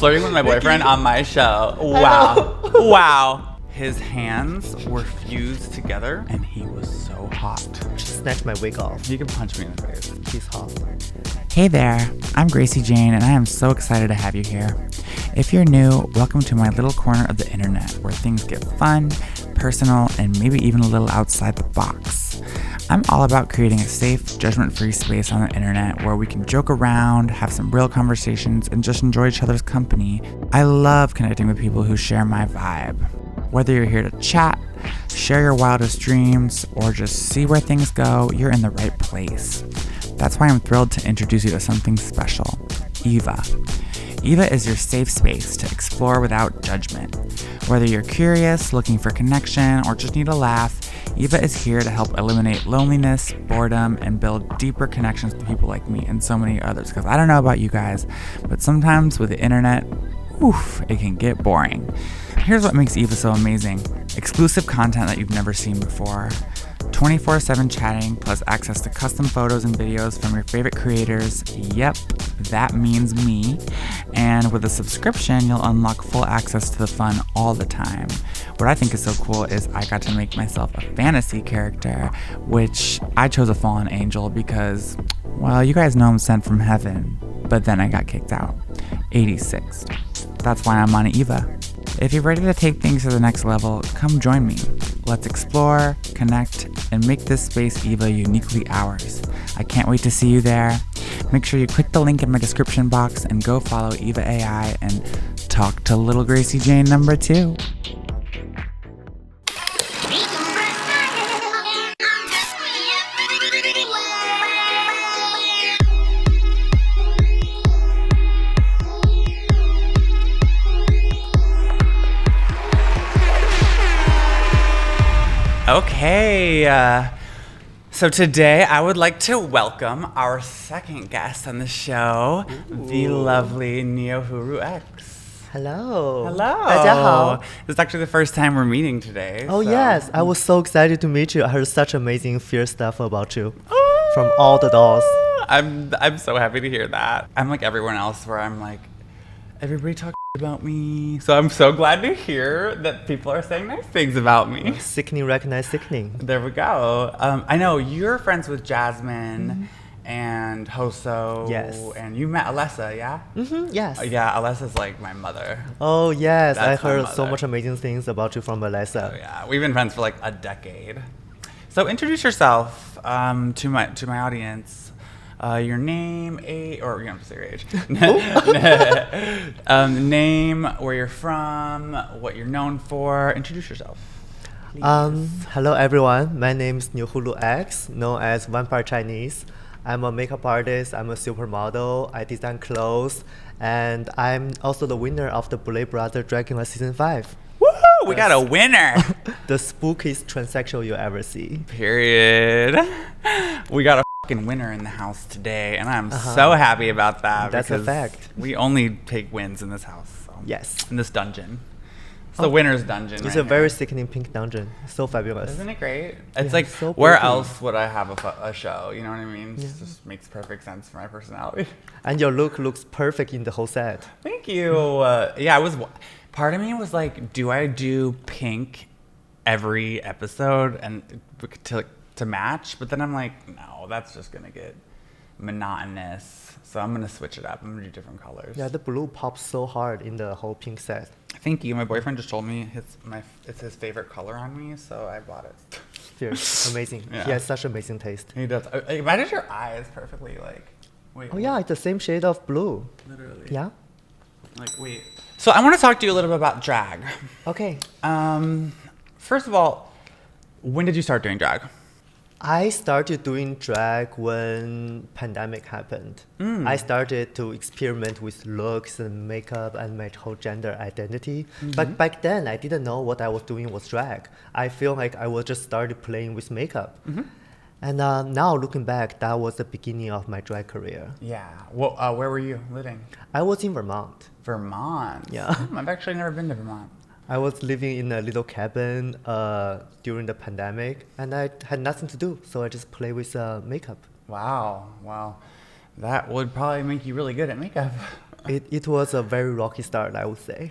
Flirting with my boyfriend on my show. Wow. Wow. His hands were fused together and he was so hot. Snatch my wig off. He can punch me in the face. He's hot. Hey there, I'm Gracie Jane and I am so excited to have you here. If you're new, welcome to my little corner of the internet where things get fun, personal, and maybe even a little outside the box. I'm all about creating a safe, judgment-free space on the internet where we can joke around, have some real conversations, and just enjoy each other's company. I love connecting with people who share my vibe. Whether you're here to chat, share your wildest dreams, or just see where things go, you're in the right place. That's why I'm thrilled to introduce you to something special, Eva. Eva is your safe space to explore without judgment. Whether you're curious, looking for connection, or just need a laugh, Eva is here to help eliminate loneliness, boredom, and build deeper connections with people like me and so many others. Because I don't know about you guys, but sometimes with the internet, it can get boring. Here's what makes Eva so amazing. Exclusive content that you've never seen before. 24/7 chatting plus access to custom photos and videos from your favorite creators. Yep, that means me. And with a subscription, you'll unlock full access to the fun all the time. What I think is so cool is I got to make myself a fantasy character, which I chose a fallen angel because, well, you guys know I'm sent from heaven, but then I got kicked out. 86th. That's why I'm on Eva. If you're ready to take things to the next level, come join me. Let's explore, connect, and make this space Eva uniquely ours. I can't wait to see you there. Make sure you click the link in my description box and go follow Eva AI and talk to little Gracie Jane number 2. Okay, so today I would like to welcome our second guest on the show, the lovely Niohuru X. Hello. Hello. 大家好. This is actually the first time we're meeting today. Oh, so. yes. I was so excited to meet you. I heard such amazing, fierce stuff about you from all the dolls. I'm so happy to hear that. I'm like everyone else where I'm like, everybody talk about me. So I'm so glad to hear that people are saying nice things about me. Sickening, recognize sickening. There we go. I know you're friends with Jasmine and Hoso. Yes. And you met Alessa, yeah? Mm-hmm, yes. Yeah, Alessa's like my mother. Oh, yes. That's I my heard so mother. much amazing things about you from Alessa. Oh, yeah. We've been friends for like a decade. So introduce yourself to my audience. Your name, or you don't have to say your age. Name, where you're from, what you're known for. Introduce yourself. Hello, everyone. My name is Niohuru X, known as Vampire-Chinese. I'm a makeup artist. I'm a supermodel. I design clothes. And I'm also the winner of the Bullet Brother Dracula Season 5. Woohoo! We got a winner! The spookiest transsexual you'll ever see. Period. We got a fucking winner in the house today, and I'm so happy about that. That's a because fact. We only take wins in this house. So. Yes. In this dungeon. It's the winner's dungeon. It's right a very here. sickening pink dungeon. So fabulous. Isn't it great? It's Yeah, like, so where pretty. else would I have a show? You know what I mean? It just makes perfect sense for my personality. And your look looks perfect in the whole set. Thank you. Part of me was like, do I do pink every episode and to match? But then I'm like, no, that's just going to get monotonous. So I'm going to switch it up. I'm going to do different colors. Yeah, the blue pops so hard in the whole pink set. Thank you. My boyfriend just told me it's his favorite color on me, so I bought it. Fierce. Amazing. Yeah. He has such amazing taste. He does. Why did your eyes perfectly wait? Oh, yeah, it's the same shade of blue. Literally. Yeah? Wait. So I want to talk to you a little bit about drag. Okay. First of all, when did you start doing drag? I started doing drag when pandemic happened. I started to experiment with looks and makeup and my whole gender identity. But back then, I didn't know what I was doing was drag. I feel like I was just started playing with makeup. And now looking back, that was the beginning of my drag career. Yeah. Well, where were you living? I was in Vermont. Vermont. Yeah. I've actually never been to Vermont. I was living in a little cabin during the pandemic, and I had nothing to do, so I just play with makeup. Wow. That would probably make you really good at makeup. It was a very rocky start, I would say.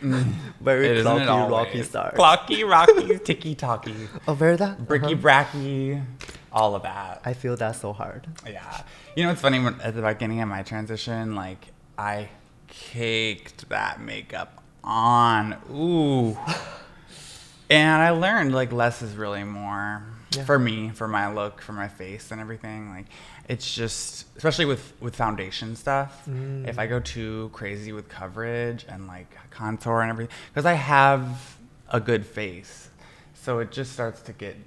Very Isn't it clocky, rocky always? start. Clocky, rocky, ticky-tocky, Oh, very that? bricky-bracky, all of that. I feel that's so hard. Yeah. You know, it's funny, at the beginning of my transition, like, I caked that makeup on. Ooh. And I learned, like, less is really more. Yeah. For me, for my look, for my face and everything. Like, it's just, especially with foundation stuff, if I go too crazy with coverage and, like, contour and everything, because I have a good face. So it just starts to get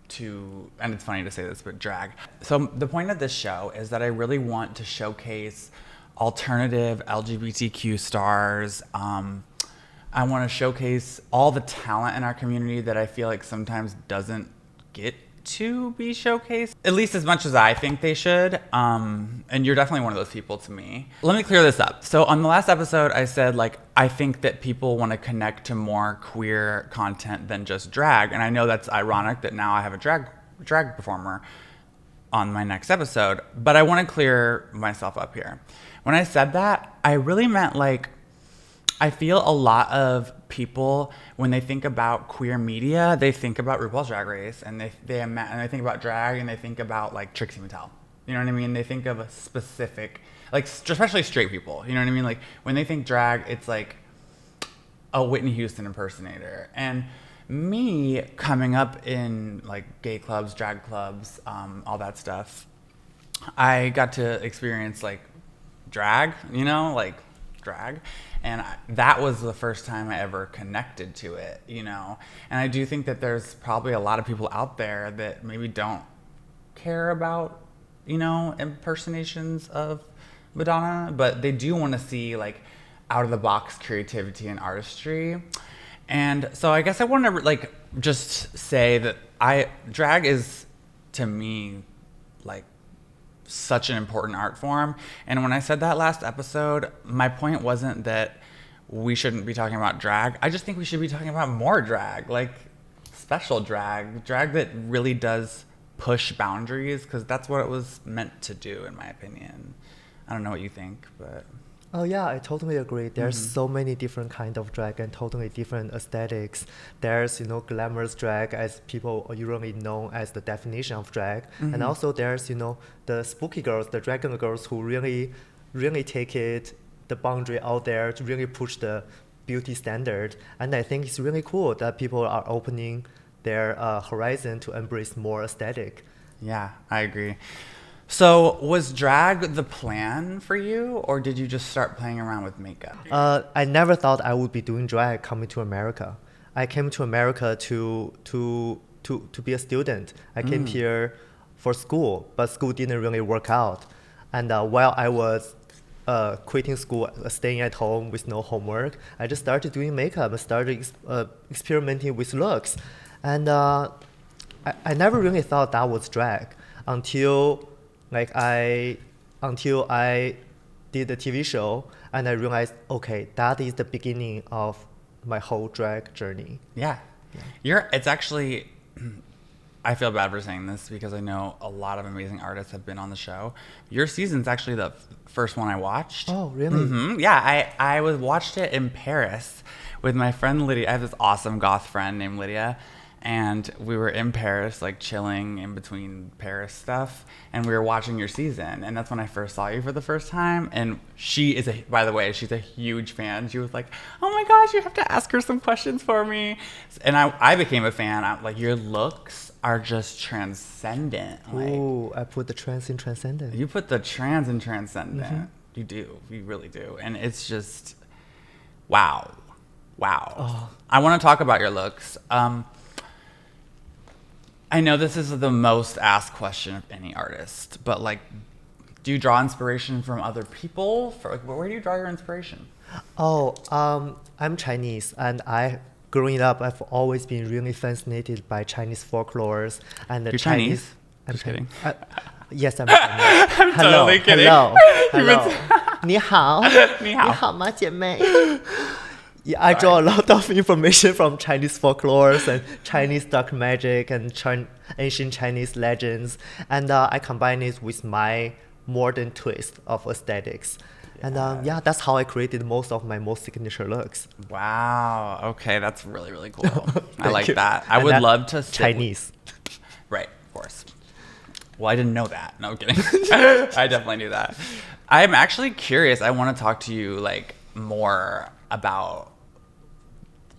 too, and it's funny to say this, but drag. So the point of this show is that I really want to showcase alternative LGBTQ stars. I want to showcase all the talent in our community that I feel like sometimes doesn't get to be showcased, at least as much as I think they should. And you're definitely one of those people to me. Let me clear this up. So on the last episode, I said, like, I think that people want to connect to more queer content than just drag. And I know that's ironic that now I have a drag performer on my next episode, but I want to clear myself up here. When I said that, I really meant, like, I feel a lot of people, when they think about queer media, they think about RuPaul's Drag Race, and they think about drag, and they think about, like, Trixie Mattel. You know what I mean? They think of a specific, like, especially straight people. You know what I mean? Like, when they think drag, it's like a Whitney Houston impersonator. And me coming up in, like, gay clubs, drag clubs, all that stuff, I got to experience, like, drag, you know, like, drag. And that was the first time I ever connected to it, you know. And I do think that there's probably a lot of people out there that maybe don't care about, you know, impersonations of Madonna, but they do want to see, like, out of the box creativity and artistry. And so I guess I want to, like, just say that drag is, to me, like, such an important art form. And when I said that last episode, my point wasn't that we shouldn't be talking about drag. I just think we should be talking about more drag, like special drag that really does push boundaries, because that's what it was meant to do, in my opinion. I don't know what you think, but... Oh yeah, I totally agree. There's so many different kind of drag and totally different aesthetics. There's, you know, glamorous drag, as people usually know as the definition of drag. And also there's, you know, the spooky girls, the dragon girls who really, really take it, the boundary out there to really push the beauty standard. And I think it's really cool that people are opening their horizon to embrace more aesthetic. Yeah, I agree. So was drag the plan for you, or did you just start playing around with makeup? I never thought I would be doing drag coming to America. I came to America to be a student. I came here for school, but school didn't really work out. And while I was quitting school, staying at home with no homework, I just started doing makeup. I started experimenting with looks. And I never really thought that was drag until I did the TV show, and I realized, okay, that is the beginning of my whole drag journey. Yeah. It's actually, I feel bad for saying this because I know a lot of amazing artists have been on the show. Your season's actually the first one I watched. Oh, really? Yeah, I watched it in Paris with my friend Lydia. I have this awesome goth friend named Lydia. And we were in Paris, like, chilling in between Paris stuff, and we were watching your season, and that's when I first saw you for the first time. And she is by the way, she's a huge fan. She was like, "Oh my gosh, you have to ask her some questions for me." And I became a fan. Like, your looks are just transcendent. Ooh, I put the trans in transcendent. You put the trans in transcendent. You do. You really do. And it's just, wow. Oh. I want to talk about your looks. I know this is the most asked question of any artist, but, like, do you draw inspiration from other people? Where do you draw your inspiration? Oh, I'm Chinese, and growing up, I've always been really fascinated by Chinese folklores and the You're Chinese? I'm just kidding. Yes, I'm Chinese. I'm totally kidding. Hello. 你好. 你好. 你好吗, 姐妹? Yeah, I draw a lot of information from Chinese folklores and Chinese dark magic and ancient Chinese legends, and I combine it with my modern twist of aesthetics. And yeah, that's how I created most of my most signature looks. Wow. Okay, that's really, really cool. I like you. that. I And would that love to sit Chinese. Right, of course. Well, I didn't know that. No, I'm kidding. I definitely knew that. I'm actually curious. I want to talk to you like more about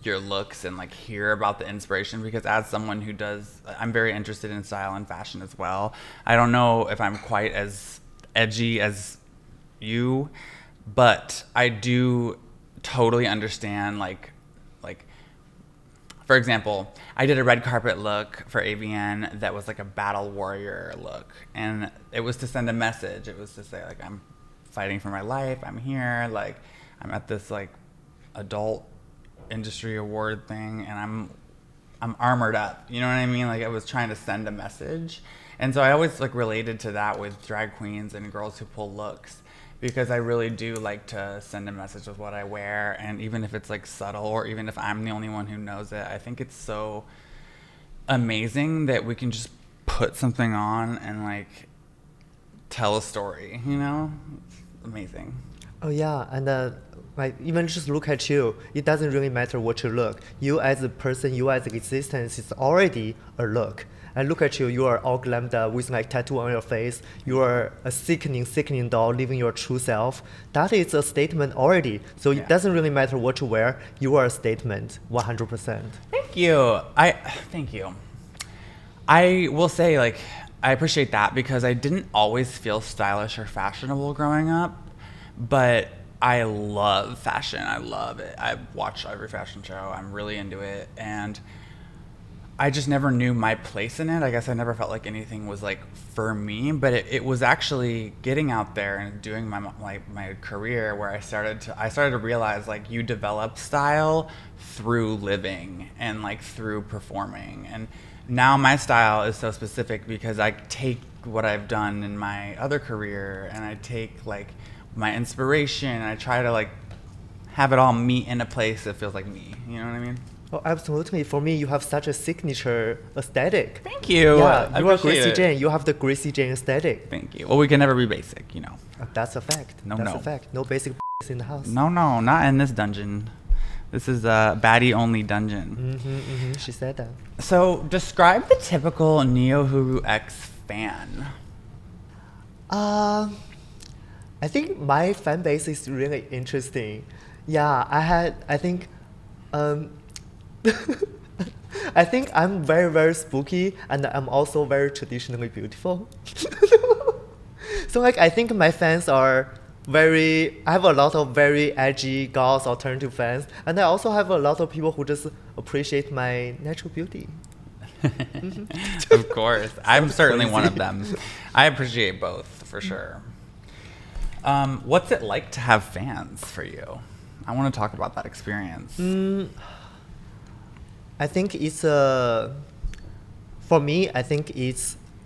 your looks and like hear about the inspiration, because as someone who does, I'm very interested in style and fashion as well. I don't know if I'm quite as edgy as you, but I do totally understand like for example, I did a red carpet look for AVN that was like a battle warrior look, and it was to send a message. It was to say like, I'm fighting for my life, I'm here, like I'm at this like adult industry award thing, and I'm armored up, you know what I mean? Like I was trying to send a message. And so I always like related to that with drag queens and girls who pull looks, because I really do like to send a message with what I wear. And even if it's like subtle, or even if I'm the only one who knows it, I think it's so amazing that we can just put something on and like tell a story, you know? It's amazing. Oh yeah, and like even just look at you, it doesn't really matter what you look. You as a person, you as an existence is already a look. And look at you, you are all glammed up with like tattoo on your face. You are a sickening doll living your true self. That is a statement already. So it doesn't really matter what you wear. You are a statement, 100%. Thank you. Thank you. I will say like, I appreciate that, because I didn't always feel stylish or fashionable growing up, but I love fashion. I love it. I watch every fashion show. I'm really into it. And I just never knew my place in it. I guess I never felt like anything was like for me, but it was actually getting out there and doing my career where I started to realize like you develop style through living and like through performing. And now my style is so specific because I take what I've done in my other career and I take like my inspiration and I try to like have it all meet in a place that feels like me. You know what I mean? Oh, absolutely. For me, you have such a signature aesthetic. Thank you. Yeah, you are appreciate Gracie it. Jane. You have the Gracie Jane aesthetic. Thank you. Well, we can never be basic, you know. That's a fact. That's a fact. No basic in the house. No, not in this dungeon. This is a baddie-only dungeon. She said that. So, describe the typical Niohuru X fan. I think my fan base is really interesting. Yeah, I think I think I'm very, very spooky, and I'm also very traditionally beautiful. So like I think my fans are I have a lot of very edgy girls, alternative fans, and I also have a lot of people who just appreciate my natural beauty. Of course. I'm certainly one of them. I appreciate both, for sure. What's it like to have fans for you? I want to talk about that experience. I think it's for me. I think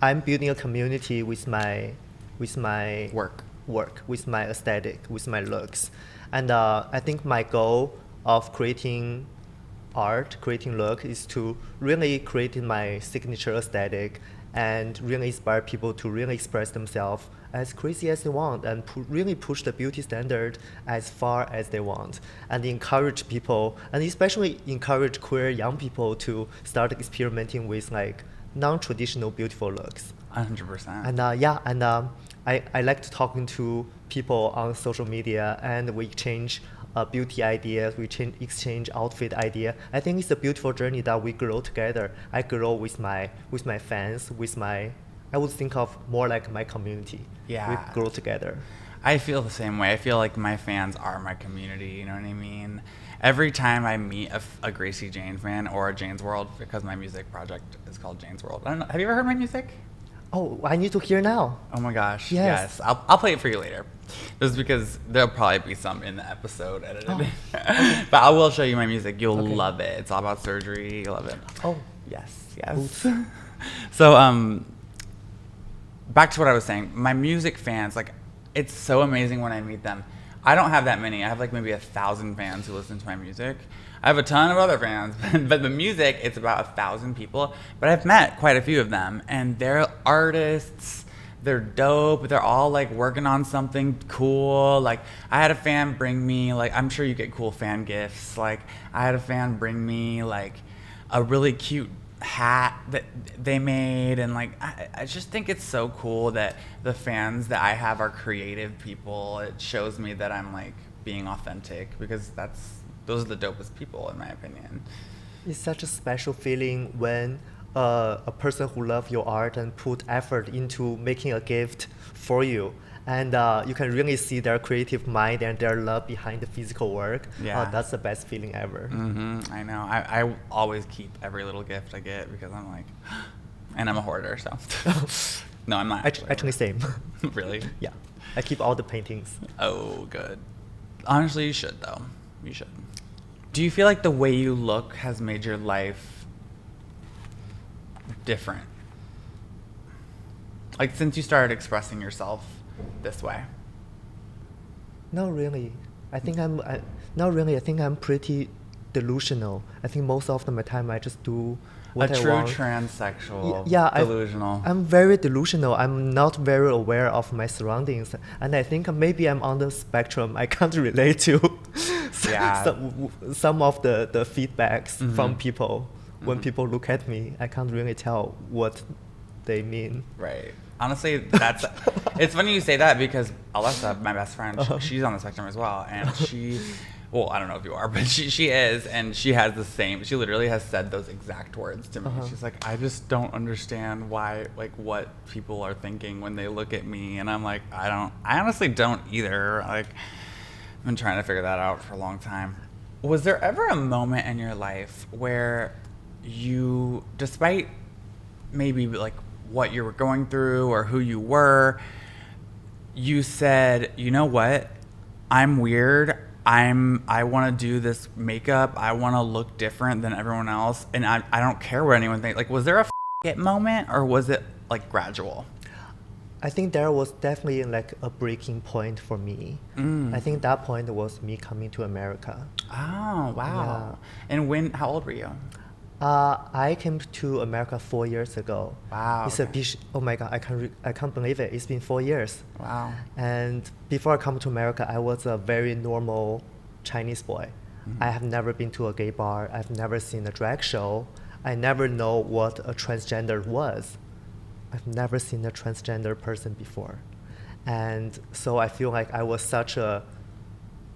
I'm building a community with my work, with my aesthetic, with my looks, and I think my goal of creating art, creating look, is to really create my signature aesthetic and really inspire people to really express themselves as crazy as they want and really push the beauty standard as far as they want, and encourage people, and especially encourage queer young people to start experimenting with like non-traditional beautiful looks. 100%. And I like to talking to people on social media, and we exchange beauty ideas, we exchange outfit idea. I think it's a beautiful journey that we grow together. I grow with my fans, I would think of more like my community. Yeah. We grow together. I feel the same way. I feel like my fans are my community, you know what I mean? Every time I meet a Gracie Jane fan or a Jane's World, because my music project is called Jane's World. I don't know, have you ever heard my music? Oh, I need to hear now. Oh my gosh. Yes. I'll play it for you later. Just because there'll probably be some in the episode edited. Oh. But I will show you my music. You'll Okay. love it. It's all about surgery. You'll love it. Oh, Yes. Oops. So, back to what I was saying. My music fans, like, it's so amazing when I meet them. I don't have that many. I have like maybe 1,000 fans who listen to my music. I have a ton of other fans, but the music, it's about 1,000 people. But I've met quite a few of them, and they're artists. they're dope. They're all like working on something cool. Like I had a fan bring me, like, I'm sure you get cool fan gifts. Like I had a fan bring me like a really cute hat that they made, and like I just think it's so cool that the fans that I have are creative people. It shows me that I'm like being authentic, because those are the dopest people in my opinion. It's such a special feeling when a person who loves your art and put effort into making a gift for you, and you can really see their creative mind and their love behind the physical work. Yeah. That's the best feeling ever. I know. I always keep every little gift I get, because I'm like, and I'm a hoarder, so. No, I'm not. Actually, same. Really? Yeah, I keep all the paintings. Oh, good. Honestly, you should though. You should. Do you feel like the way you look has made your life different? Like since you started expressing yourself this way? Not really. Not really. I think I'm pretty delusional. I think most of the time I just do what I want. A true transsexual. Yeah, delusional. I'm very delusional. I'm not very aware of my surroundings, and I think maybe I'm on the spectrum. I can't relate to some of the feedbacks from people. When people look at me, I can't really tell what they mean. Right. Honestly, it's funny you say that, because Alessa, my best friend, she's on the spectrum as well, and she, well, I don't know if you are, but she is, and she has the same, she literally has said those exact words to me. She's like, I just don't understand why, like, what people are thinking when they look at me, and I'm like, I honestly don't either. Like, I've been trying to figure that out for a long time. Was there ever a moment in your life where you, despite maybe like what you were going through or who you were, you said, you know what, I'm weird, I want to do this makeup, I want to look different than everyone else, and I don't care what anyone thinks? Like, was there a it moment, or was it like gradual? I think there was definitely like a breaking point for me. I think that point was me coming to America. Oh, wow. Yeah. And how old were you? I came to America 4 years ago. Wow. It's a big, oh my God, I can't believe it. It's been 4 years. Wow. And before I come to America, I was a very normal Chinese boy. I have never been to a gay bar. I've never seen a drag show. I never know what a transgender was. I've never seen a transgender person before. And so I feel like I was such a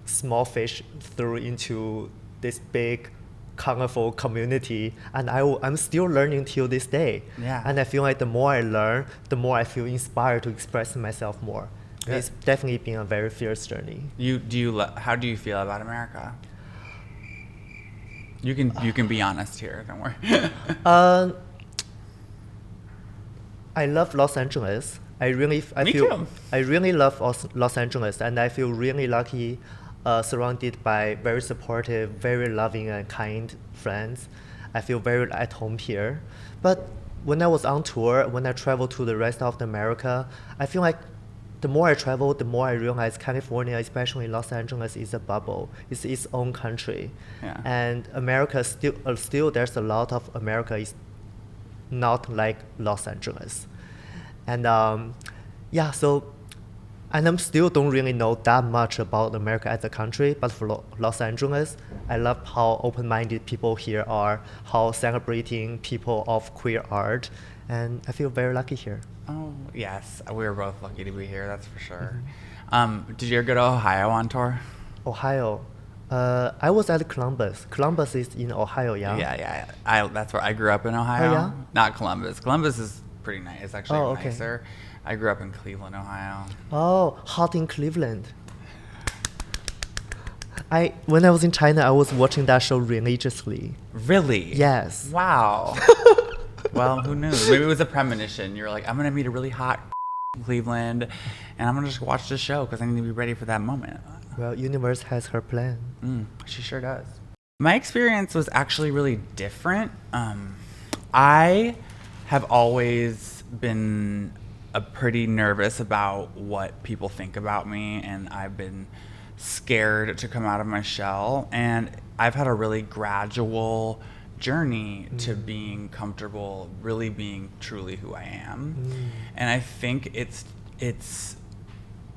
small fish thrown into this big, colorful community, and I'm still learning till this day. Yeah. And I feel like the more I learn, the more I feel inspired to express myself more. Good. It's definitely been a very fierce journey. How do you feel about America? You can be honest here, don't worry. I love Los Angeles. I really love Los Angeles, and I feel really lucky, surrounded by very supportive, very loving and kind friends. I feel very at home here. But when I was on tour, when I traveled to the rest of America, I feel like the more I travel, the more I realize California, especially Los Angeles, is a bubble. It's its own country. Yeah. And America still there's a lot of America is not like Los Angeles. And and I still don't really know that much about America as a country, but for Los Angeles, I love how open-minded people here are, how celebrating people of queer art, and I feel very lucky here. Oh, yes. We were both lucky to be here, that's for sure. Did you ever go to Ohio on tour? Ohio? I was at Columbus. Columbus is in Ohio, yeah? Yeah. That's where I grew up in Ohio. Oh, yeah? Not Columbus. Columbus is pretty nice. It's actually okay. nicer. I grew up in Cleveland, Ohio. Oh, hot in Cleveland. When I was in China, I was watching that show religiously. Really? Yes. Wow. Well, who knew? Maybe it was a premonition. You were like, I'm going to meet a really hot in Cleveland, and I'm going to just watch this show because I need to be ready for that moment. Well, universe has her plan. She sure does. My experience was actually really different. I have always been pretty nervous about what people think about me, and I've been scared to come out of my shell, and I've had a really gradual journey to being comfortable, really being truly who I am. And I think it's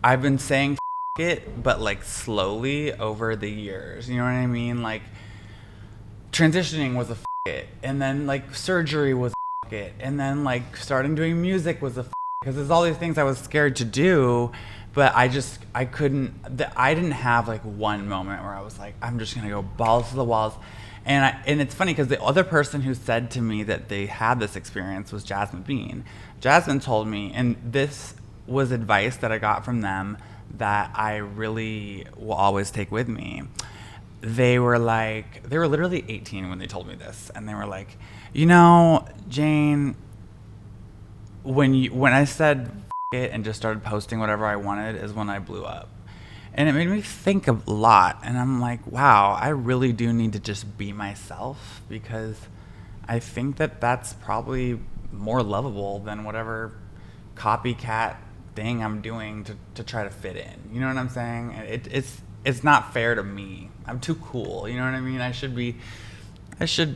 I've been saying it, but like slowly over the years, you know what I mean? Like transitioning was a it, and then like surgery was it, and then like starting doing music was a because there's all these things I was scared to do, but I didn't have like one moment where I was like, I'm just gonna go balls to the walls. And it's funny because the other person who said to me that they had this experience was Jasmine Bean. Jasmine told me, and this was advice that I got from them that I really will always take with me. They were literally 18 when they told me this, and they were like, you know, Jane, when I said it and just started posting whatever I wanted is when I blew up. And it made me think a lot, and I'm like, wow, I really do need to just be myself, because I think that that's probably more lovable than whatever copycat thing I'm doing to try to fit in. You know what I'm saying? It's not fair to me. I'm too cool. You know what I mean? I should be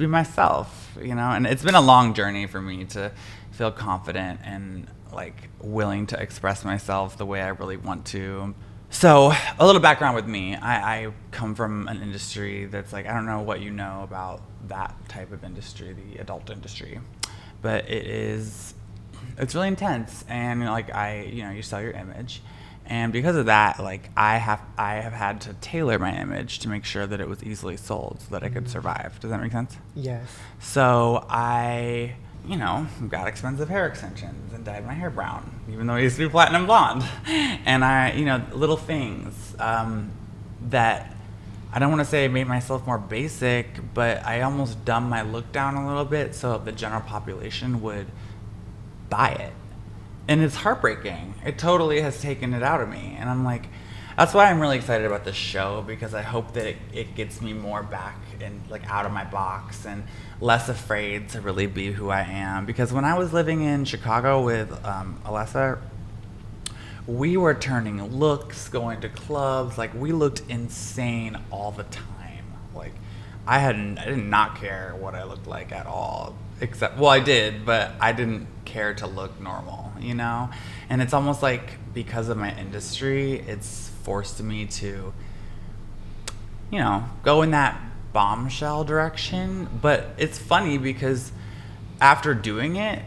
myself, you know? And it's been a long journey for me to feel confident and like willing to express myself the way I really want to. So a little background with me. I come from an industry that's like, I don't know what you know about that type of industry, the adult industry, but it's really intense. And like you sell your image. And because of that, like I have had to tailor my image to make sure that it was easily sold so that I could survive. Does that make sense? Yes. So I, got expensive hair extensions and dyed my hair brown, even though it used to be platinum blonde. And little things that I don't want to say made myself more basic, but I almost dumbed my look down a little bit so the general population would buy it. And it's heartbreaking. It totally has taken it out of me. And I'm like, that's why I'm really excited about this show, because I hope that it gets me more back and like out of my box and less afraid to really be who I am. Because when I was living in Chicago with Alessa, we were turning looks, going to clubs. Like we looked insane all the time. Like I did not care what I looked like at all. Except, well, I did, but I didn't care to look normal, And it's almost like because of my industry, it's forced me to, go in that bombshell direction. But it's funny because after doing it,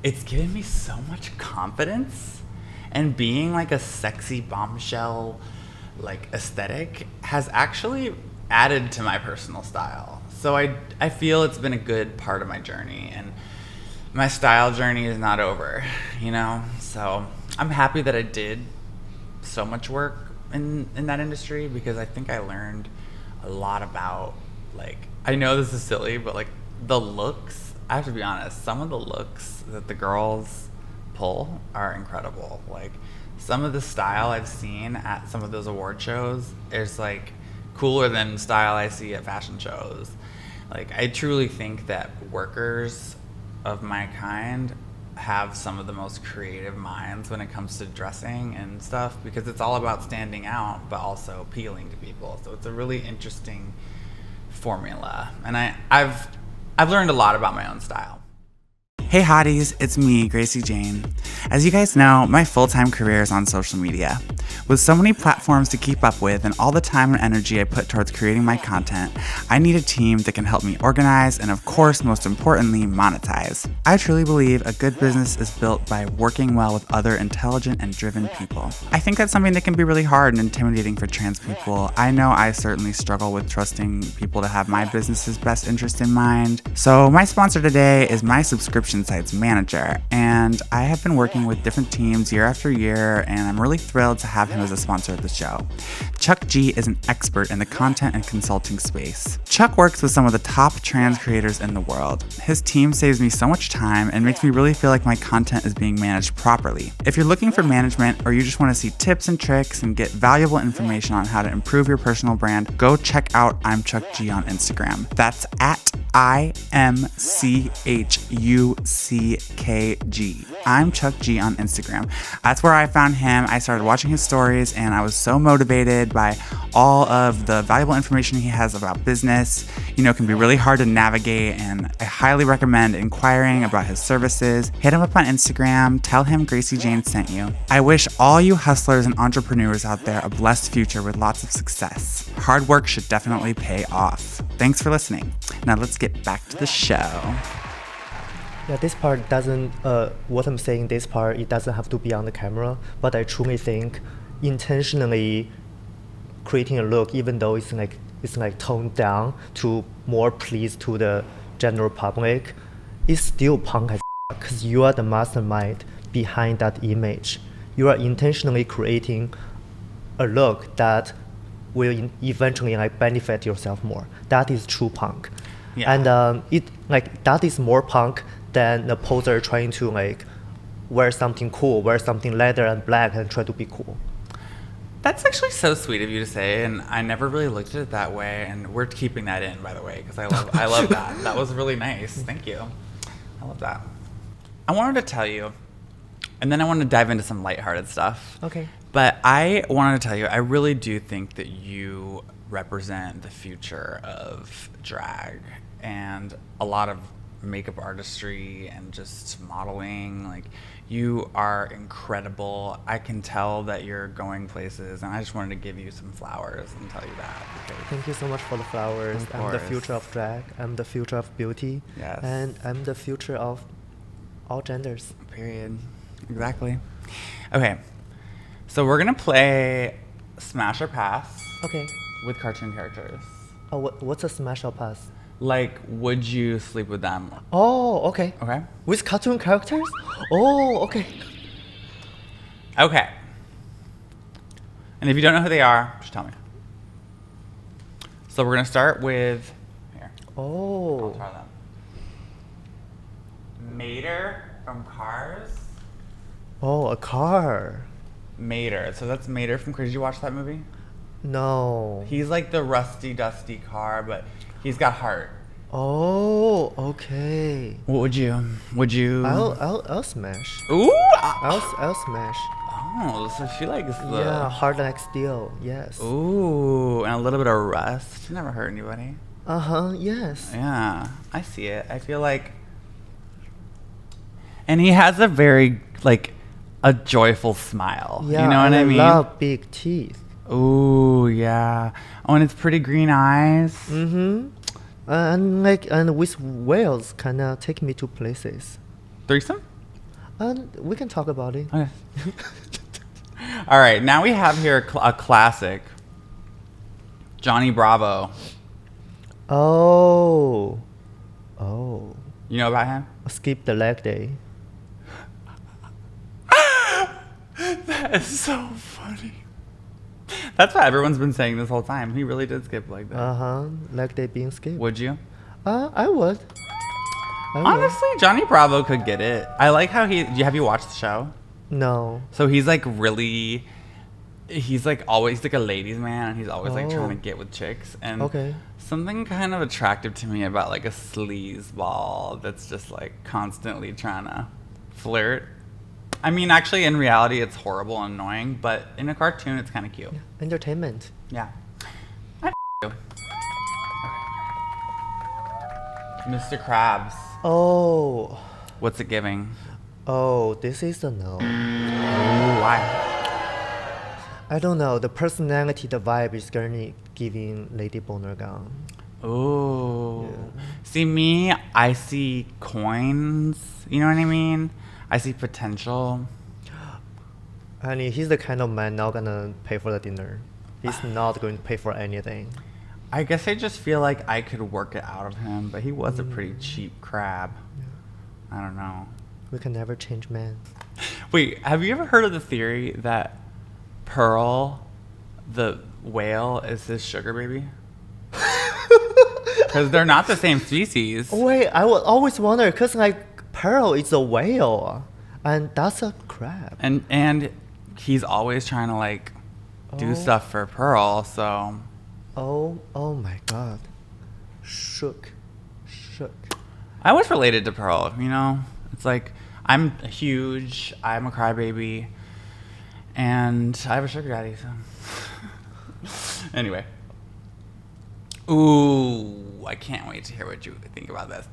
it's given me so much confidence, and being like a sexy bombshell, like aesthetic has actually added to my personal style. So I feel it's been a good part of my journey, and my style journey is not over, So I'm happy that I did so much work in that industry, because I think I learned a lot about, like, I know this is silly, but like the looks, I have to be honest, some of the looks that the girls pull are incredible. Like some of the style I've seen at some of those award shows is like cooler than style I see at fashion shows. Like, I truly think that workers of my kind have some of the most creative minds when it comes to dressing and stuff, because it's all about standing out, but also appealing to people. So it's a really interesting formula. And I've learned a lot about my own style. Hey hotties, it's me, Gracie Jane. As you guys know, my full-time career is on social media. With so many platforms to keep up with and all the time and energy I put towards creating my content, I need a team that can help me organize and, of course, most importantly, monetize. I truly believe a good business is built by working well with other intelligent and driven people. I think that's something that can be really hard and intimidating for trans people. I know I certainly struggle with trusting people to have my business's best interest in mind. So my sponsor today is my subscription site's manager, and I have been working with different teams year after year, and I'm really thrilled to have him as a sponsor of the show. Chuck G is an expert in the content and consulting space. Chuck works with some of the top trans creators in the world. His team saves me so much time and makes me really feel like my content is being managed properly. If you're looking for management, or you just want to see tips and tricks and get valuable information on how to improve your personal brand, go check out I'm Chuck G on Instagram. That's at IMCHUCKG. I'm Chuck G on Instagram. That's where I found him. I started watching his stories and I was so motivated surrounded by all of the valuable information he has about business. You know, it can be really hard to navigate, and I highly recommend inquiring about his services. Hit him up on Instagram, tell him Gracie Jane sent you. I wish all you hustlers and entrepreneurs out there a blessed future with lots of success. Hard work should definitely pay off. Thanks for listening. Now let's get back to the show. Yeah, this part doesn't, what I'm saying, this part, it doesn't have to be on the camera, but I truly think intentionally creating a look, even though it's like toned down to more please to the general public, is still punk as because you are the mastermind behind that image. You are intentionally creating a look that will eventually like benefit yourself more. That is true punk. Yeah. And it like that is more punk than the poser trying to like wear something cool, wear something leather and black and try to be cool. That's actually so sweet of you to say, and I never really looked at it that way. And we're keeping that in, by the way, because I love that. That was really nice. Thank you. I love that. I wanted to tell you, and then I wanted to dive into some lighthearted stuff. Okay. But I wanted to tell you, I really do think that you represent the future of drag and a lot of makeup artistry and just modeling. Like, you are incredible. I can tell that you're going places, and I just wanted to give you some flowers and tell you that. Thank you so much for the flowers. Of I'm the course. future of drag. I'm the future of beauty. Yes. And I'm the future of all genders. Period. Exactly. Okay. So we're going to play Smash or Pass Okay. with cartoon characters. Oh, what's a smash or pass? Like, would you sleep with them? Oh, okay. Okay. With cartoon characters? Oh, okay. Okay. And if you don't know who they are, just tell me. So we're going to start with... Here. I'll Oh. try them. Mater from Cars. Oh, a car. Mater. So that's Mater from Cars. Did you watch that movie? No. He's like the rusty, dusty car, but he's got heart. Oh, okay. What would you? Would you? I'll smash. Ooh! I'll smash. Oh, so she likes the... Yeah, hard like steel. Yes. Ooh, and a little bit of rust. Never hurt anybody. Yes. Yeah, I see it. I feel like... And he has a very, like, a joyful smile. Yeah, you know what and I mean? I love big teeth. Ooh, yeah. Oh, and it's pretty green eyes. Mm-hmm. And with whales kind of take me to places. Threesome? And we can talk about it. Okay. All right, now we have here a classic. Johnny Bravo. Oh. You know about him? Skip the leg day. That is so funny. That's what everyone's been saying this whole time. He really did skip like that. Leg day being skipped. Would you? I would. Honestly, Johnny Bravo could get it. I like how have you watched the show? No. So he's like he's like always like a ladies man, and he's always like trying to get with chicks. And Okay. something kind of attractive to me about like a sleaze ball that's just like constantly trying to flirt. I mean, actually, in reality, it's horrible and annoying, but in a cartoon, it's kind of cute. Yeah. Entertainment. Yeah. You. Mr. Krabs. Oh. What's it giving? Oh, this is a no. Ooh, why? I don't know. The personality, the vibe is currently giving Lady Boner Gun. Ooh. Yeah. See, me, I see coins. You know what I mean? I see potential. And he's the kind of man not gonna pay for the dinner. He's not going to pay for anything. I guess I just feel like I could work it out of him, but he was a pretty cheap crab. I don't know. We can never change man. Wait, have you ever heard of the theory that Pearl, the whale, is his sugar baby? Because they're not the same species. Wait, I would always wonder, because like Pearl is a whale, and that's a crab. And he's always trying to like do stuff for Pearl, so... Oh my god. Shook. I was related to Pearl, you know? It's like, I'm huge, I'm a crybaby, and I have a sugar daddy, so... Anyway. Ooh, I can't wait to hear what you think about this.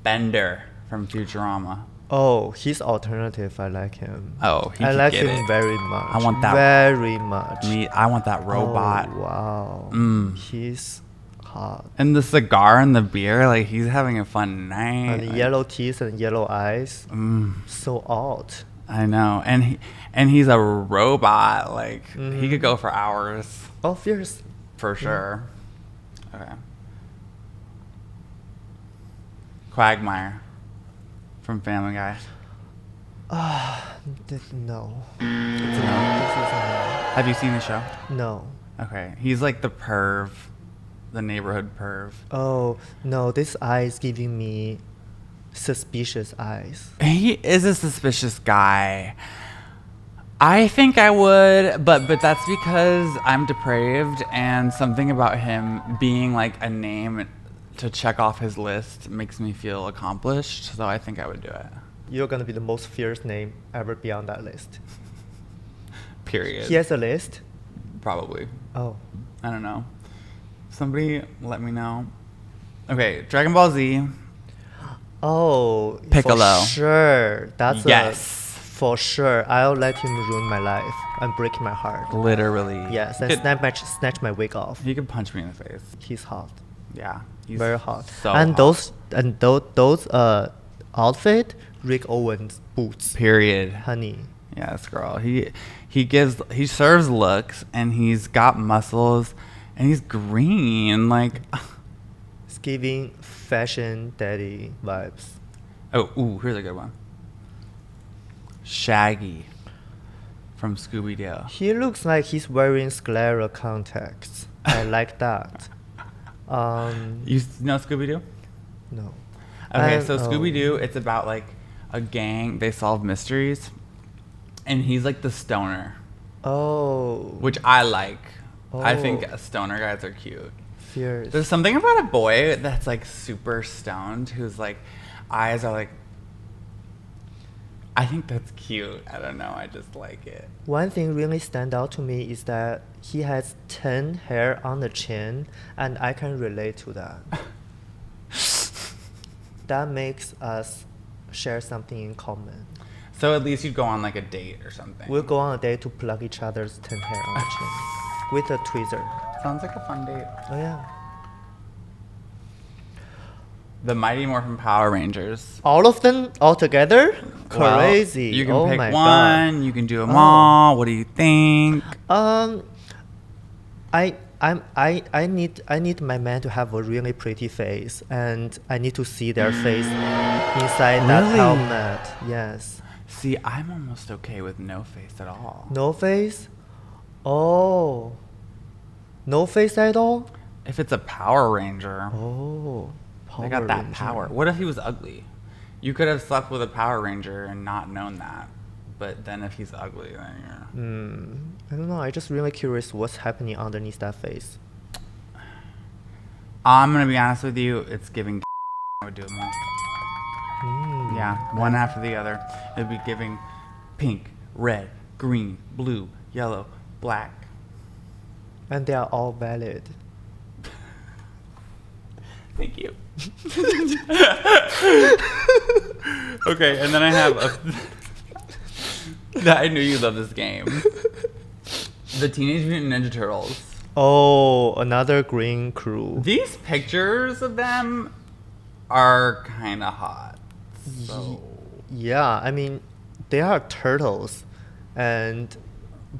Bender from Futurama. Oh, he's alternative. I like him. Oh, he I could like get him it. very much. I want that. very much. I want that robot. Oh, wow. Mm. He's hot. And the cigar and the beer, like he's having a fun night. And like, yellow teeth and yellow eyes. Mm, So odd. I know. And he's a robot. Like he could go for hours Oh, fierce. for sure. Okay. Quagmire from Family Guy. No. It's a no. This is a Have you seen the show? no. Okay. He's like the perv, the neighborhood perv. Oh, no. This eye is giving me suspicious eyes. He is a suspicious guy. I think I would, but that's because I'm depraved, and something about him being like a name to check off his list makes me feel accomplished. So I think I would do it. You're gonna be the most fierce name ever be on that list. Period. He has a list? Probably. Oh. I don't know. Somebody let me know. Okay, Dragon Ball Z. Oh, Piccolo. For sure. That's Yes. for sure. I'll let him ruin my life and break my heart. Literally. Yes, and snatch my wig off. He could punch me in the face. He's hot. Yeah. He's Very hot. So and hot. those outfit, Rick Owens boots. Period. Honey. Yes, girl. He serves looks, and he's got muscles, and he's green. Like, It's giving fashion daddy vibes. here's a good one. Shaggy from Scooby Doo. He looks like he's wearing sclera contacts. I like that. You know Scooby Doo? No. Okay, And- so Scooby Doo, it's about like a gang. They solve mysteries, and he's like the stoner, Oh. which I like. I think Oh. stoner guys are cute. Fierce. There's something about a boy that's like super stoned, whose like eyes are like. I think that's cute. I don't know. I just like it. One thing really stand out to me is that he has 10 hair on the chin, and I can relate to that. That makes us share something in common. So at least you'd go on like a date or something. We'll go on a date to plug each other's 10 hair on the chin with a tweezer. Sounds like a fun date. Oh yeah. The Mighty Morphin Power Rangers. All of them all together? Well, Crazy. you can oh pick my one. God. You can do them Oh. all. What do you think? I need my man to have a really pretty face, and I need to see their face inside that Really? helmet. Yes. See, I'm almost okay with no face at all. No face? Oh. No face at all? If it's a Power Ranger, Oh. they got that Ranger. power. What if he was ugly? You could have slept with a Power Ranger and not known that. But then if he's ugly, then you're... I don't know. I'm just really curious what's happening underneath that face. I'm going to be honest with you. It's giving I would do them all. Yeah, one after the other. It would be giving pink, red, green, blue, yellow, black. And they are all valid. Thank you. Okay, and then I have a... I knew you love this game. The Teenage Mutant Ninja Turtles. Oh, another green crew. These pictures of them are kind of hot. So, Yeah, I mean, they are turtles, and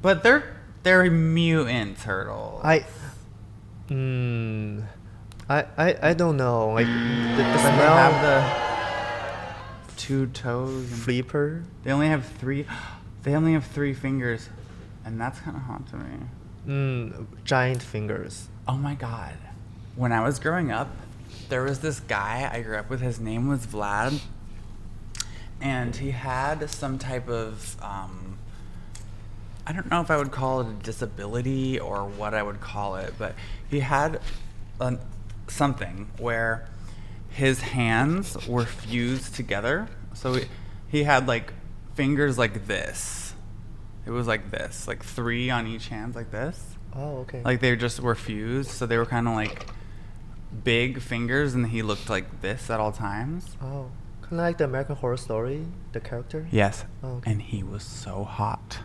but they're mutant turtles. I don't know. Like the But they smell. have the two toes. And Flipper. they only have three. They only have 3 fingers, and that's kind of hot to me. Giant fingers. Oh my god! When I was growing up, there was this guy I grew up with. His name was Vlad, and he had some type of I don't know if I would call it a disability or what I would call it, but he had something where his hands were fused together. So he had like fingers like this. It was like this, like 3 on each hand, like this. Oh, okay. Like they just were fused, so they were kind of like big fingers, and he looked like this at all times. Oh, kind of like the American Horror Story, the character. Yes. Oh, okay. And he was so hot.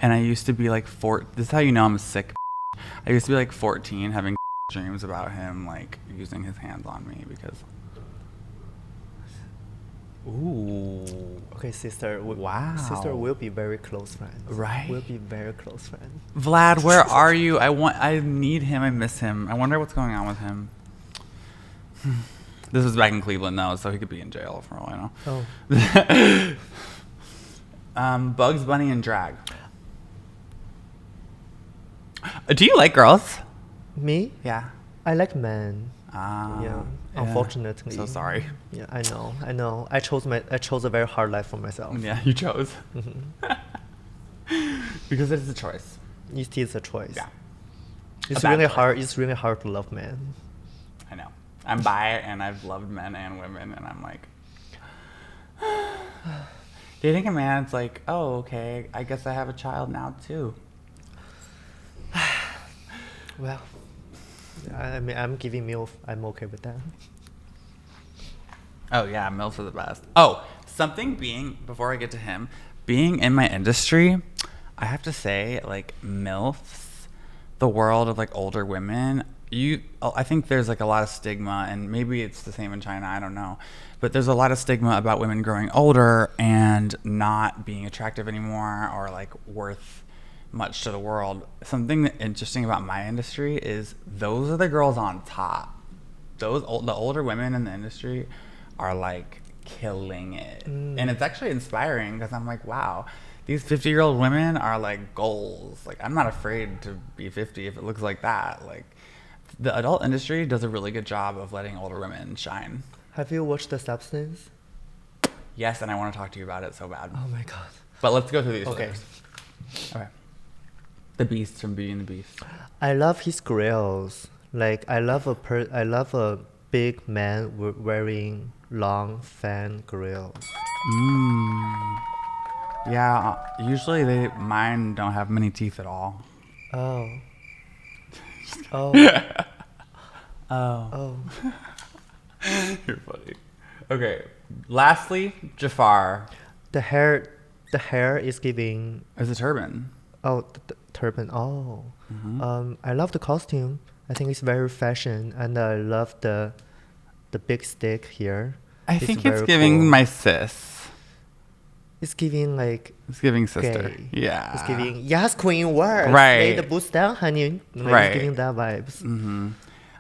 And I used to be like this is how you know I'm a sick. I used to be like 14 having dreams about him like using his hands on me because. Ooh. Okay, sister. Wow. Sister will be very close friends. Right? We'll be very close friends. Vlad, where are you? I need him. I miss him. I wonder what's going on with him. This was back in Cleveland though, so he could be in jail for all I know. Oh. Bugs Bunny and drag. Do you like girls? Me? Yeah. I like men. Yeah. Unfortunately. So sorry. Yeah, I know. I chose a very hard life for myself. Yeah, you chose. Mm-hmm. Because it is a choice. It is a choice. Yeah. It's A bad really choice. hard. It's really hard to love men. I know. I'm bi and I've loved men and women, and I'm like, dating a man, it's like, oh, okay, I guess I have a child now too. Well, I mean, I'm giving MILF. I'm okay with that. Oh yeah, MILFs are the best. Oh, before I get to him, being in my industry, I have to say, like, MILFs, the world of like older women, I think there's like a lot of stigma, and maybe it's the same in China, I don't know, but there's a lot of stigma about women growing older and not being attractive anymore or like worth much to the world. Something interesting about my industry is those are the girls on top. The older women in the industry are like killing it. And it's actually inspiring because I'm like, wow, these 50-year-old women are like goals. Like, I'm not afraid to be 50 if it looks like that. Like, the adult industry does a really good job of letting older women shine. Have you watched The Substance? Yes, and I want to talk to you about it so bad. Oh my god. But let's go through these Okay. first. Okay. The Beast from Beauty and the Beast. I love his grills. Like, I love a big man wearing long fan grills. Yeah, usually mine don't have many teeth at all. Oh. Oh. Oh. Oh. You're funny. Okay. Lastly, Jafar. The hair is giving. It's a turban. Oh, the turban. Oh. Mm-hmm. I love the costume. I think it's very fashion, and I love the big stick here. I It's think it's very giving cool. my sis. It's giving like It's giving sister. gay. Yeah. It's giving yes, queen words. Right. Lay the boots down, honey. Like, Right. It's giving that vibes. Mm-hmm.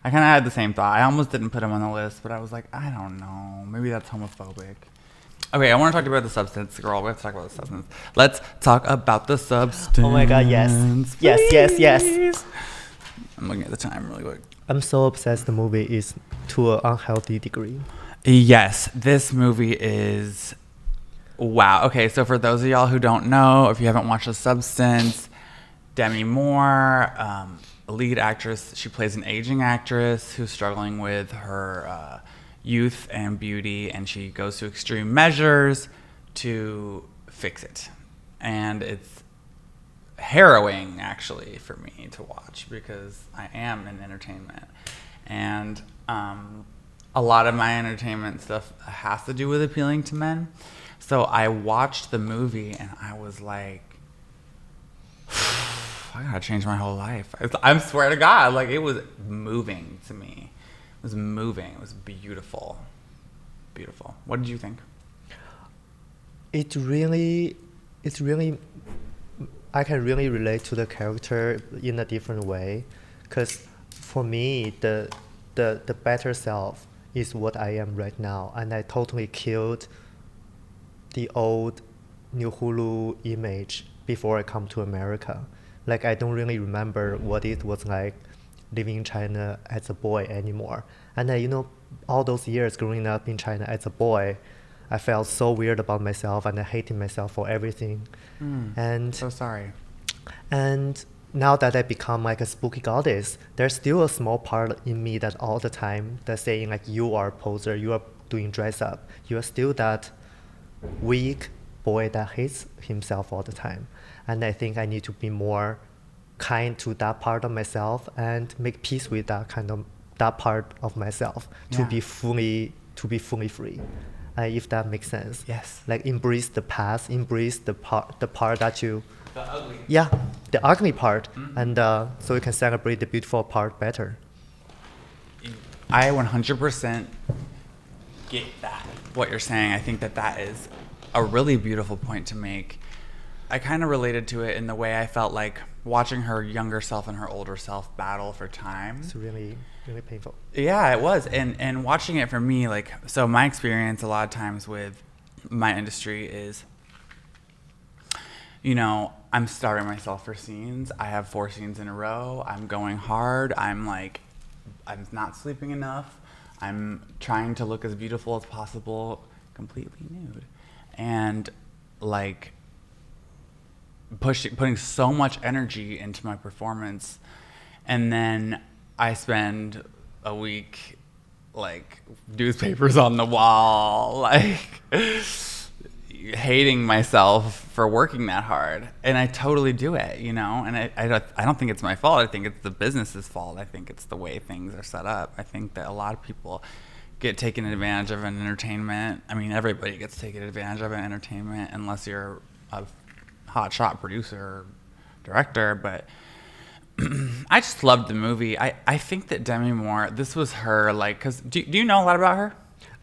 I kind of had the same thought. I almost didn't put him on the list, but I was like, I don't know. Maybe that's homophobic. Okay, I want to talk about the substance, girl. We have to talk about the substance. Let's talk about the substance. Oh my god, yes. Yes, yes, yes. please. I'm looking at the time really quick. I'm so obsessed the movie is to an unhealthy degree. Yes, this movie is... Wow. Okay, so for those of y'all who don't know, if you haven't watched The Substance, Demi Moore, lead actress, she plays an aging actress who's struggling with her youth and beauty, and she goes to extreme measures to fix it. And it's harrowing, actually, for me to watch because I am in entertainment. And a lot of my entertainment stuff has to do with appealing to men. So I watched the movie and I was like, I gotta change my whole life. I swear to God, like, it was moving to me. It was moving. It was beautiful. Beautiful. What did you think? It's really, I can really relate to the character in a different way, because for me, the better self is what I am right now, and I totally killed the old Niohuru image before I come to America. Like, I don't really remember what it was like living in China as a boy anymore. And all those years growing up in China as a boy, I felt so weird about myself and I hated myself for everything. And So sorry. and now that I become like a spooky goddess, there's still a small part in me that all the time that's saying like, you are a poser, you are doing dress up, you are still that weak boy that hates himself all the time. And I think I need to be more kind to that part of myself and make peace with that part of myself to be fully free. If that makes sense. Yes. Like embrace the past, embrace the part that you. The ugly. Yeah, the ugly part, and so you can celebrate the beautiful part better. I 100% get that, what you're saying. I think that is a really beautiful point to make. I kind of related to it in the way I felt like watching her younger self and her older self battle for time. It's really, really painful. Yeah, it was. And watching it for me, like, so my experience a lot of times with my industry is, you know, I'm starving myself for scenes. I have 4 scenes in a row. I'm going hard. I'm not sleeping enough. I'm trying to look as beautiful as possible, completely nude. And like putting so much energy into my performance. And then I spend a week like newspapers on the wall, like hating myself for working that hard. And I totally do it, you know, and I don't think it's my fault. I think it's the business's fault. I think it's the way things are set up. I think that a lot of people get taken advantage of in entertainment. I mean, everybody gets taken advantage of in entertainment unless you're a hotshot producer or director. But I just loved the movie. I think that Demi Moore, this was her, like, because do you know a lot about her?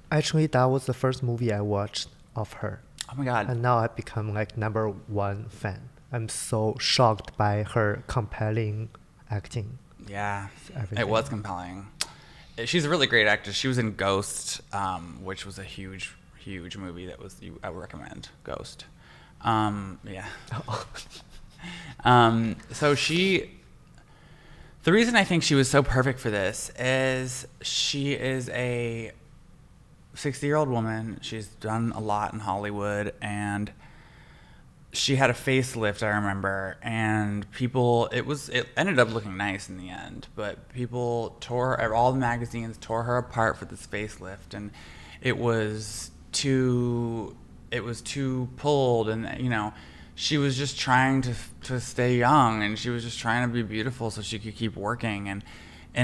Actually, that was the first movie I watched of her. Oh my God. And now I've become like #1 fan. I'm so shocked by her compelling acting. Yeah, Everything. it was compelling. She's a really great actress. She was in Ghost, which was a huge movie I would recommend. Ghost. Yeah. So the reason I think she was so perfect for this is she is a 60-year-old woman. She's done a lot in Hollywood, and she had a facelift, I remember, and it ended up looking nice in the end, but people all the magazines tore her apart for this facelift, and it was too pulled, and, you know, she was just trying to stay young, and she was just trying to be beautiful so she could keep working, and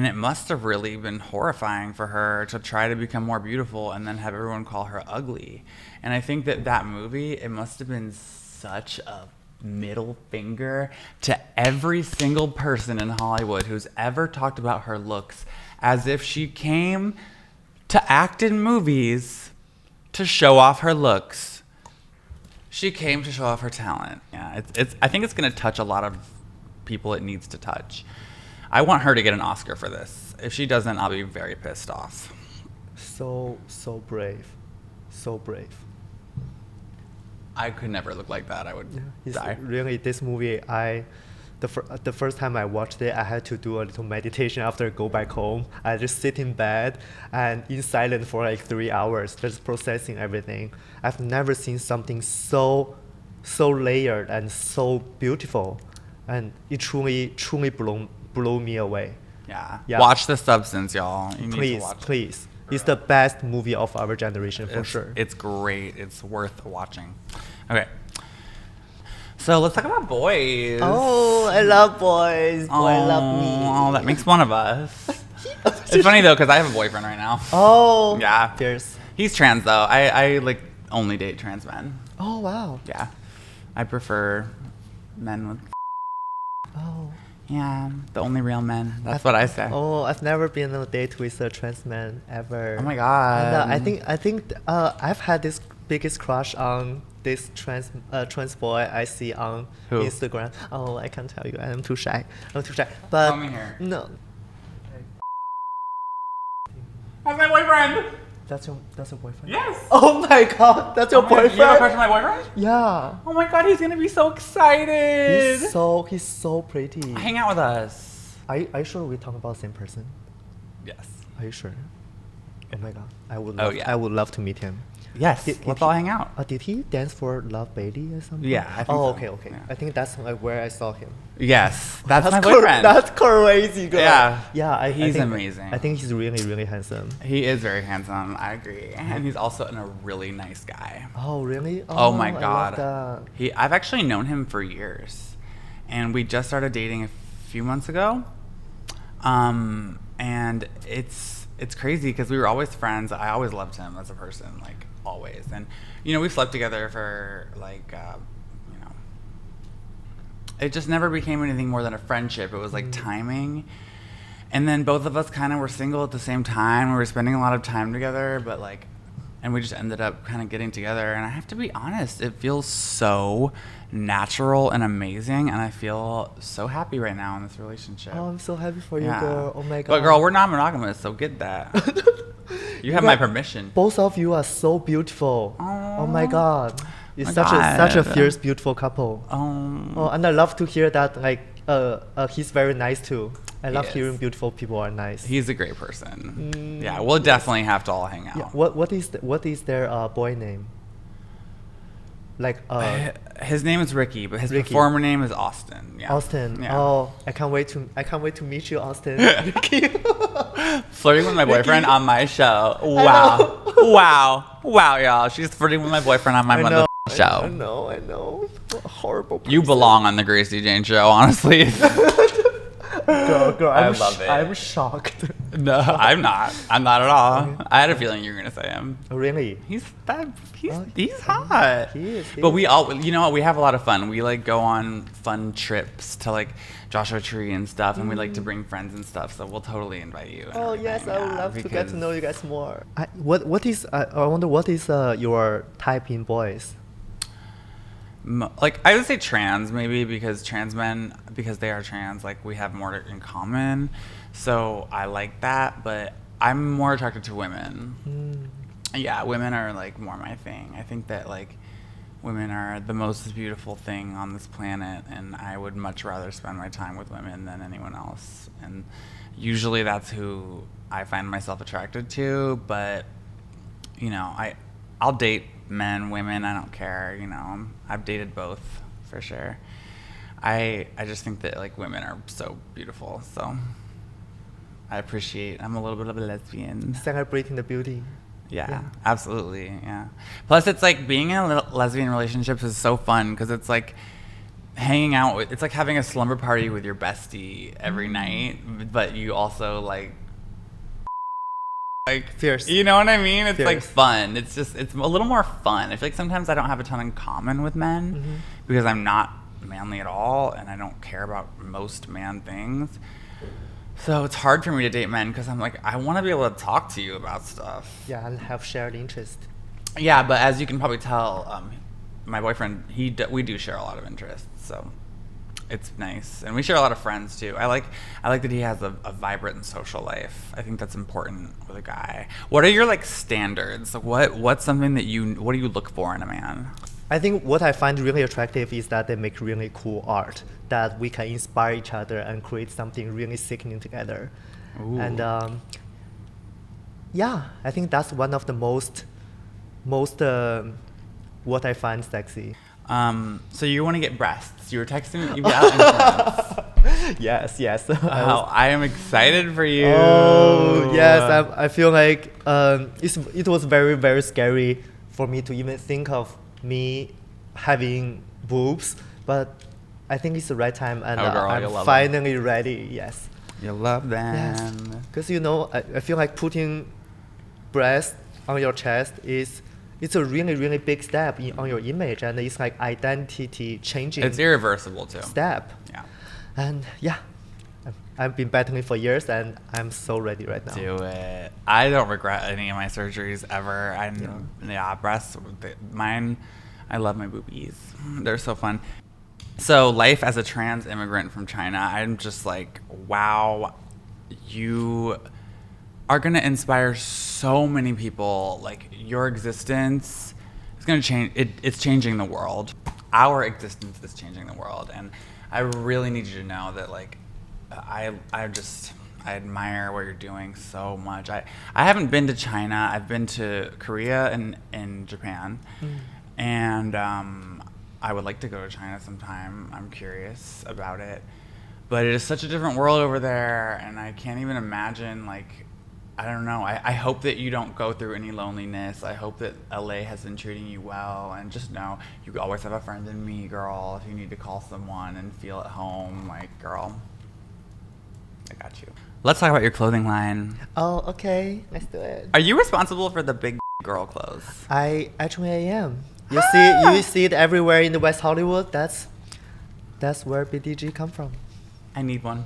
it must have really been horrifying for her to try to become more beautiful and then have everyone call her ugly. And I think that movie, it must have been such a middle finger to every single person in Hollywood who's ever talked about her looks, as if she came to act in movies to show off her looks. She came to show off her talent. Yeah, I think it's going to touch a lot of people it needs to touch. I want her to get an Oscar for this. If she doesn't, I'll be very pissed off. So brave. So brave. I could never look like that. I would die. Really, this movie, the first time I watched it, I had to do a little meditation after I go back home. I just sit in bed and in silence for like 3 hours, just processing everything. I've never seen something so layered and so beautiful, and it truly blew me away. Yeah. Yeah. Watch The Substance, y'all. You need to watch it. Please. It's the best movie of our generation, for sure. It's great. It's worth watching. Okay. So let's talk about boys. Oh, I love boys. Boy, love me. Oh, that makes one of us. It's funny, though, because I have a boyfriend right now. Oh. Yeah. Fierce. He's trans, though. I like only date trans men. Oh, wow. Yeah. I prefer men with... Oh. Yeah, the only real men. That's what I say. Oh, I've never been on a date with a trans man ever. Oh my God. And, I think I've had this biggest crush on this trans boy I see on Who? Instagram. Oh, I can't tell you. I'm too shy. But Come here. no, That's my boyfriend. that's your boyfriend. Yes. Oh my God, that's your boyfriend. You have a crush on my boyfriend? Yeah. Oh my God, he's gonna be so excited. He's so pretty. Hang out with us. Are you sure we talk about the same person? Yes. Are you sure? Oh my God, I would. Oh, Love, yeah. I would love to meet him. Yes. Let's all hang out. Did he dance for Love Bailey or something? Yeah, I think Oh, so. okay. Yeah. I think that's like where I saw him. Yes. That's my cor- boyfriend. That's crazy, girl. Yeah. Yeah, I He's think, amazing. I think he's really handsome. He is very handsome. I agree. And he's also a really nice guy. Oh, really? Oh my I love God. that. I've actually known him for years. And we just started dating a few months ago. And it's crazy because we were always friends. I always loved him as a person, like always. And we slept together for like it just never became anything more than a friendship. It was like timing. And then both of us kind of were single at the same time. We were spending a lot of time together, but like, and we just ended up kind of getting together. And I have to be honest, it feels so natural and amazing. And I feel so happy right now in this relationship. Oh, I'm so happy for you, girl. Oh my God. But girl, we're not monogamous, so get that. You have my permission. Both of you are so beautiful. Aww. Oh my God. It's My such a God. fierce, beautiful couple. Oh, and I love to hear that. Like, he's very nice too. I love hearing beautiful people are nice. He's a great person. Yeah, we'll definitely have to all hang out. Yeah. What is their boy name? Like his name is Ricky, but his Ricky. performer name is Austin. Yeah. Austin. Yeah. Oh, I can't wait to meet you, Austin. Flirting with my boyfriend on my show. Wow. Wow, y'all. She's flirting with my boyfriend on my mother show. I know. What a horrible person. You belong on the Gracie Jane Show, honestly. Girl, I love it. I'm shocked. No, I'm not. I'm not at all. I had a feeling you were gonna say him. Really? He's hot. He is. But we all, we have a lot of fun. We like go on fun trips to like Joshua Tree and stuff, and we like to bring friends and stuff. So we'll totally invite you. Oh yes, I would love to get to know you guys more. I wonder what is your type in boys? Like I would say trans, maybe, because trans men, because they are trans, like we have more in common. So I like that, but I'm more attracted to women. Yeah, women are like more my thing. I think that like women are the most beautiful thing on this planet, and I would much rather spend my time with women than anyone else. And usually that's who I find myself attracted to, but I'll date men, women, I don't care, I've dated both for sure. I just think that like women are so beautiful, so I'm a little bit of a lesbian. Celebrating the beauty. Yeah, absolutely, yeah. Plus it's like being in a lesbian relationships is so fun because it's like hanging out with, it's like having a slumber party with your bestie every night, but you also like fierce. You know what I mean? It's fierce. Like fun. It's a little more fun. I feel like sometimes I don't have a ton in common with men because I'm not manly at all and I don't care about most man things. So it's hard for me to date men because I'm like, I want to be able to talk to you about stuff. Yeah, and have shared interest. Yeah, but as you can probably tell, my boyfriend, we do share a lot of interests, so it's nice, and we share a lot of friends too. I like that he has a vibrant and social life. I think that's important with a guy. What are your like standards? Like what's something that what do you look for in a man? I think what I find really attractive is that they make really cool art that we can inspire each other and create something really sickening together. Ooh. And I think that's one of the most what I find sexy. So you want to get breasts? You were texting. You got Yes. Oh, I am excited for you. Oh yes, I feel like it was very, very scary for me to even think of me having boobs, but I think it's the right time, and I'm finally ready. Yes. You love them. Because I feel like putting breasts on your chest it's a really, really big step on your image, and it's like identity changing. It's irreversible too. Step. Yeah. And I've been battling for years, and I'm so ready right now. Do it. I don't regret any of my surgeries ever. Breasts, mine. I love my boobies. They're so fun. So life as a trans immigrant from China, I'm just like, wow, you are going to inspire so many people. Like your existence is going to change. It's changing the world. Our existence is changing the world. And I really need you to know that like, I admire what you're doing so much. I haven't been to China. I've been to Korea and Japan. And I would like to go to China sometime. I'm curious about it. But it is such a different world over there, and I can't even imagine, like, I don't know. I hope that you don't go through any loneliness. I hope that LA has been treating you well, and just know you always have a friend in me, girl. If you need to call someone and feel at home, like, girl, I got you. Let's talk about your clothing line. Oh, okay. Let's do it. Are you responsible for the big girl clothes? I am. You see it everywhere in the West Hollywood. That's where BDG come from. I need one.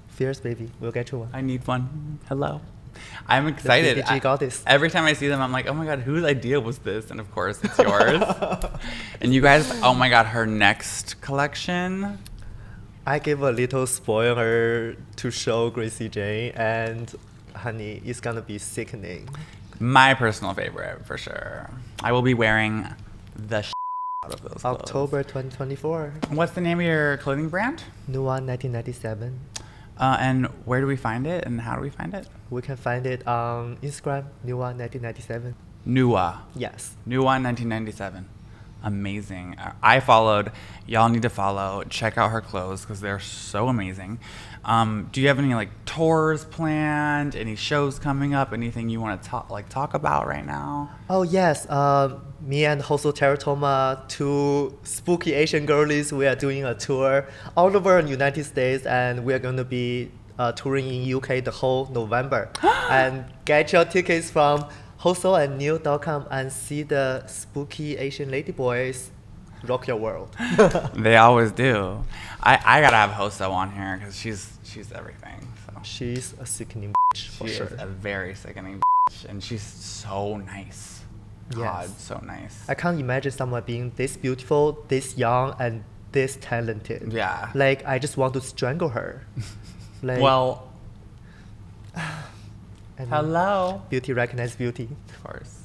Fierce baby, we'll get you one. I need one. Hello. I'm excited. The BDG goddess. Every time I see them, I'm like, oh my God, whose idea was this? And of course, it's yours. And you guys, oh my God, her next collection. I gave a little spoiler to show Gracie Jane, and honey, it's gonna be sickening. My personal favorite, for sure. I will be wearing the out of those clothes. October 2024. What's the name of your clothing brand? Nuwa 1997. And where do we find it, and how do we find it? We can find it on Instagram, Nuwa 1997. Nuwa. Yes. Nuwa 1997. Amazing. I followed. Y'all need to follow. Check out her clothes because they're so amazing. Do you have any like tours planned? Any shows coming up? Anything you want to talk about right now? Oh yes. Me and Hoso Teratoma, two spooky Asian girlies, we are doing a tour all over the United States, and we are going to be touring in UK the whole November. And get your tickets from hosoandneil.com and see the spooky Asian ladyboys rock your world. They always do. I gotta have Hoso on here because she's everything. So. She's a sickening bitch for She sure. is a very sickening bitch, and she's so nice. God, Yes. so nice. I can't imagine someone being this beautiful, this young, and this talented. Yeah. Like, I just want to strangle her. Like, Well, and hello. Beauty recognizes beauty. Of course.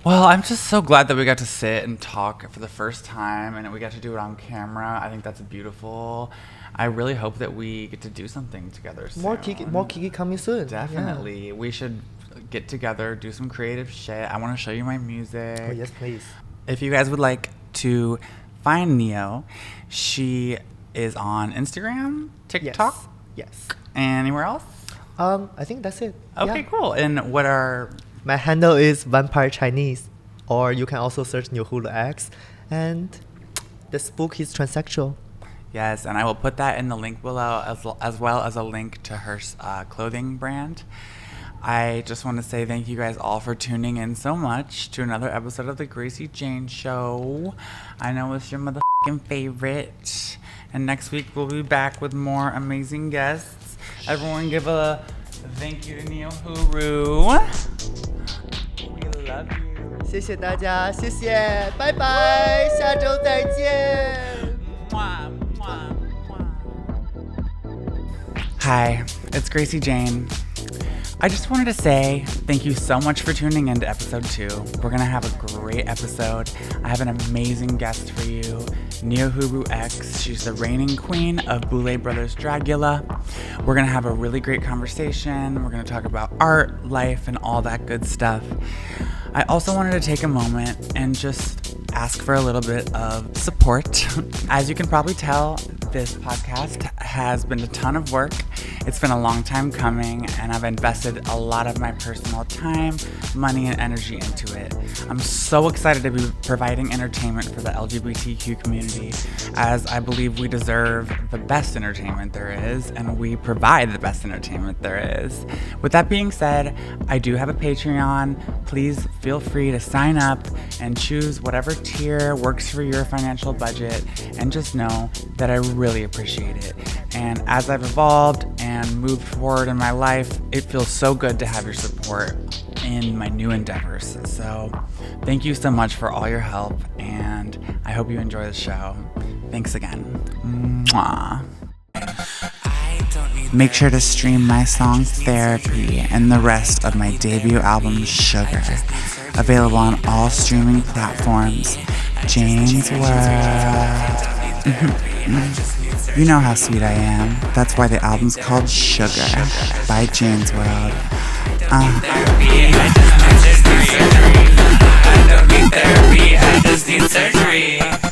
Well, I'm just so glad that we got to sit and talk for the first time, and we got to do it on camera. I think that's beautiful. I really hope that we get to do something together soon. More Kiki coming soon. Definitely. We should get together, do some creative shit. I want to show you my music. Yeah. Oh, yes, please. If you guys would like to find Neo, she is on Instagram, TikTok, Yes. anywhere else? I think that's it. Okay, Yeah. cool. And what are... My handle is vampirechinese, or you can also search Niohuru X, and the spook is transsexual. Yes, and I will put that in the link below, as well as a link to her clothing brand. I just want to say thank you guys all for tuning in so much to another episode of the Gracie Jane Show. I know it's your motherfucking favorite. And next week we'll be back with more amazing guests. Everyone give a thank you to Niohuru. We love you. 谢谢大家，谢谢，拜拜，下周再见。 Hi, it's Gracie Jane. I just wanted to say thank you so much for tuning in to episode 2. We're going to have a great episode. I have an amazing guest for you, Niohuru X. She's the reigning queen of Boulay Brothers Dragula. We're going to have a really great conversation. We're going to talk about art, life, and all that good stuff. I also wanted to take a moment and just ask for a little bit of support. As you can probably tell, this podcast has been a ton of work. It's been a long time coming, and I've invested a lot of my personal time, money, and energy into it. I'm so excited to be providing entertainment for the LGBTQ community, as I believe we deserve the best entertainment there is, and we provide the best entertainment there is. With that being said, I do have a Patreon. Please feel free to sign up and choose whatever tier works for your financial budget, and just know that I really appreciate it. And as I've evolved and moved forward in my life, it feels so good to have your support in my new endeavors. So thank you so much for all your help, and I hope you enjoy the show. Thanks again. Mwah. Make sure to stream my song Therapy and the rest of my debut album Sugar. Available on all streaming platforms. Jane's World. You know how sweet I am. That's why the album's called Sugar by Jane's World. I don't need therapy, I just need surgery.